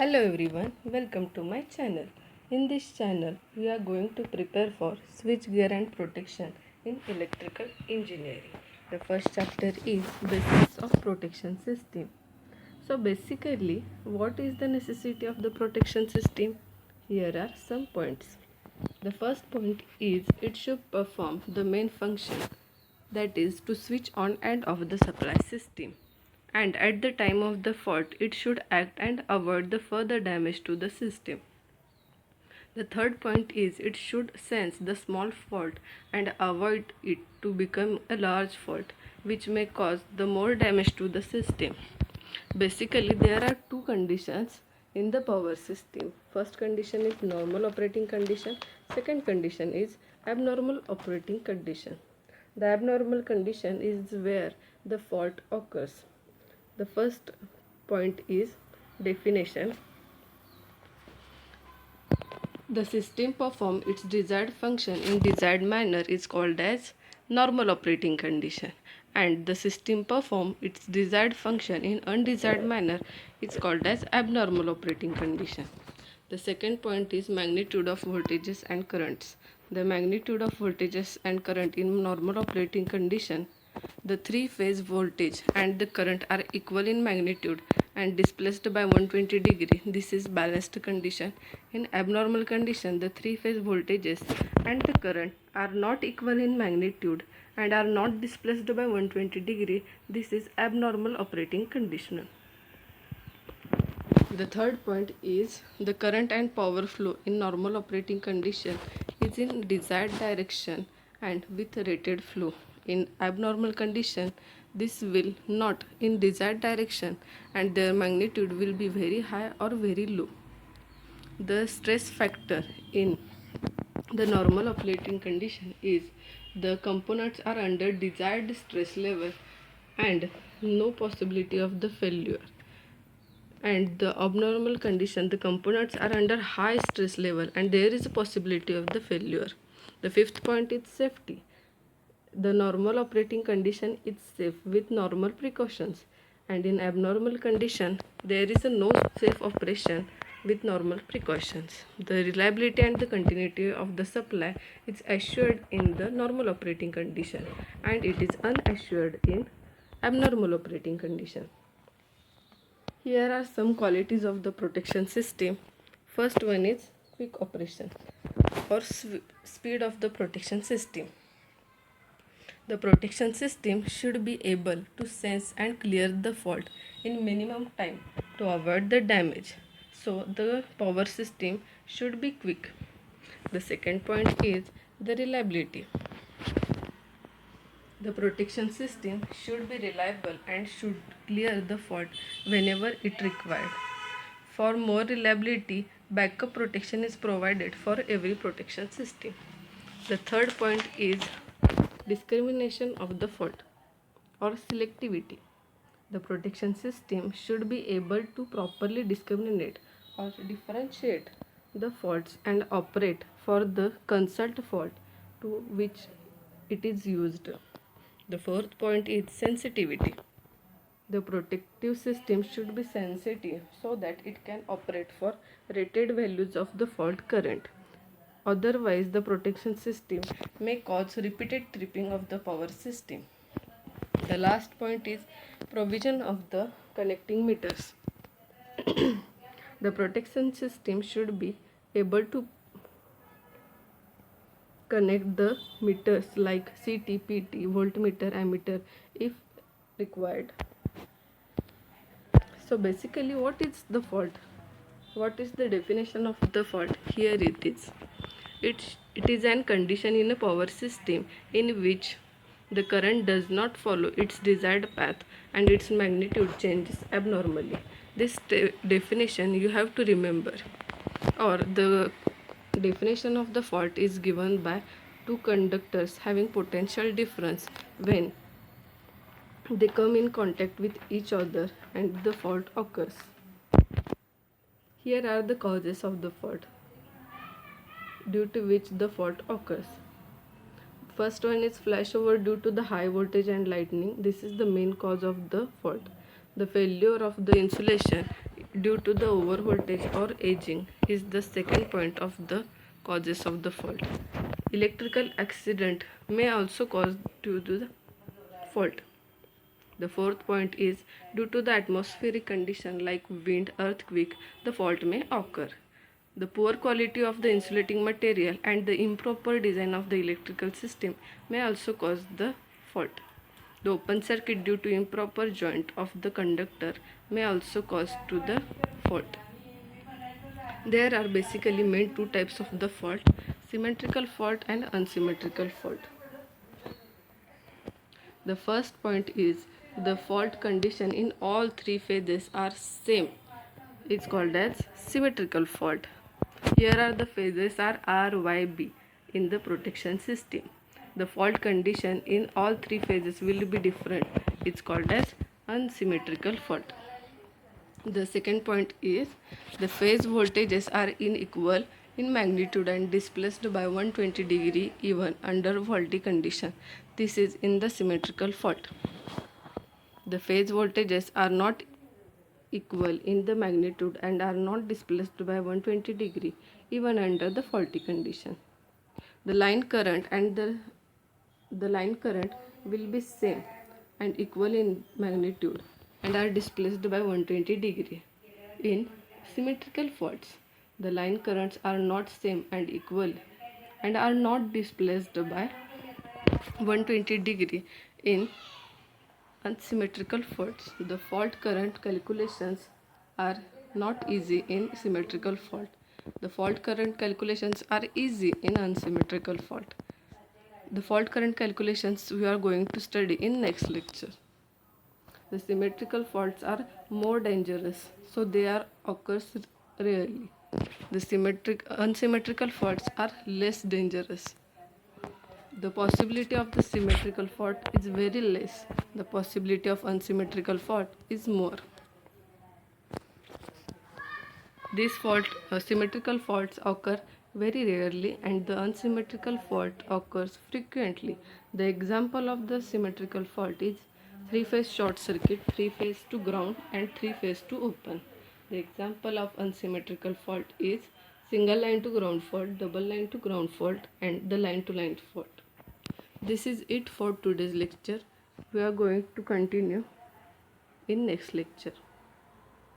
Hello everyone, welcome to my channel. In this channel, we are going to prepare for switchgear and protection in electrical engineering. The first chapter is Basics of Protection System. So basically, what is the necessity of the protection system? Here are some points. The first point is it should perform the main function, that is to switch on and off the supply system, and at the time of the fault it should act and avoid the further damage to the system. The third point is it should sense the small fault and avoid it to become a large fault which may cause the more damage to the system. Basically, there are two conditions in the power system. First condition is normal operating condition. Second condition is abnormal operating condition. The abnormal condition is where the fault occurs. The first point is definition. The system perform its desired function in desired manner is called as normal operating condition, and the system perform its desired function in undesired manner is called as abnormal operating condition. The second point is magnitude of voltages and currents. The magnitude of voltages and current in normal operating condition, the three-phase voltage and the current are equal in magnitude and displaced by 120 degree. This is balanced condition. In abnormal condition, the three-phase voltages and the current are not equal in magnitude and are not displaced by 120 degree. This is abnormal operating condition. The third point is the current and power flow in normal operating condition is in desired direction and with rated flow. In abnormal condition, this will not in desired direction and their magnitude will be very high or very low. The stress factor in the normal operating condition is the components are under desired stress level and no possibility of the failure. And the abnormal condition, the components are under high stress level and there is a possibility of the failure. The fifth point is safety. The normal operating condition is safe with normal precautions, and in abnormal condition there is a no safe operation with normal precautions. The reliability and the continuity of the supply is assured in the normal operating condition and it is unassured in abnormal operating condition. Here are some qualities of the protection system. First one is quick operation or speed of the protection system. The protection system should be able to sense and clear the fault in minimum time to avoid the damage. So the power system should be quick. The second point is the reliability. The protection system should be reliable and should clear the fault whenever it required. For more reliability, backup protection is provided for every protection system. The third point is discrimination of the fault or selectivity. The protection system should be able to properly discriminate or differentiate the faults and operate for the concerned fault to which it is used. The fourth point is sensitivity. The protective system should be sensitive so that it can operate for rated values of the fault current. Otherwise, the protection system may cause repeated tripping of the power system. The last point is provision of the connecting meters. The protection system should be able to connect the meters like CT, PT, voltmeter, ammeter if required. So basically, what is the fault? What is the definition of the fault? Here it is. It is an condition in a power system in which the current does not follow its desired path and its magnitude changes abnormally. This definition you have to remember, or the definition of the fault is given by two conductors having potential difference when they come in contact with each other and the fault occurs. Here are the causes of the fault due to which the fault occurs. First one is flashover due to the high voltage and lightning. This is the main cause of the fault. The failure of the insulation due to the overvoltage or aging is the second point of the causes of the fault. Electrical accident may also cause due to the fault. The fourth point is due to the atmospheric condition like wind, earthquake, the fault may occur. The poor quality of the insulating material and the improper design of the electrical system may also cause the fault. The open circuit due to improper joint of the conductor may also cause to the fault. There are basically main two types of the fault: symmetrical fault and unsymmetrical fault. The first point is the fault condition in all three phases are same. It's called as symmetrical fault. Here are the phases are R, Y, B in the protection system. The fault condition in all three phases will be different. It's called as unsymmetrical fault. The second point is the phase voltages are unequal in magnitude and displaced by 120 degree even under faulty condition. This is in the symmetrical fault. The phase voltages are not equal in the magnitude and are not displaced by 120 degree even under the faulty condition. The line current and the line current will be same and equal in magnitude and are displaced by 120 degree. In symmetrical faults, the line currents are not same and equal and are not displaced by 120 degree. In unsymmetrical faults, the fault current calculations are not easy in symmetrical fault. The fault current calculations are easy in unsymmetrical fault. The fault current calculations we are going to study in next lecture. The symmetrical faults are more dangerous, so they are occurs rarely. The unsymmetrical faults are less dangerous. The possibility of the symmetrical fault is very less. The possibility of unsymmetrical fault is more. These symmetrical faults occur very rarely and the unsymmetrical fault occurs frequently. The example of the symmetrical fault is three-phase short circuit, three-phase to ground and three-phase to open. The example of unsymmetrical fault is single line to ground fault, double line to ground fault and the line to line fault. This is it for today's lecture. We are going to continue in next lecture.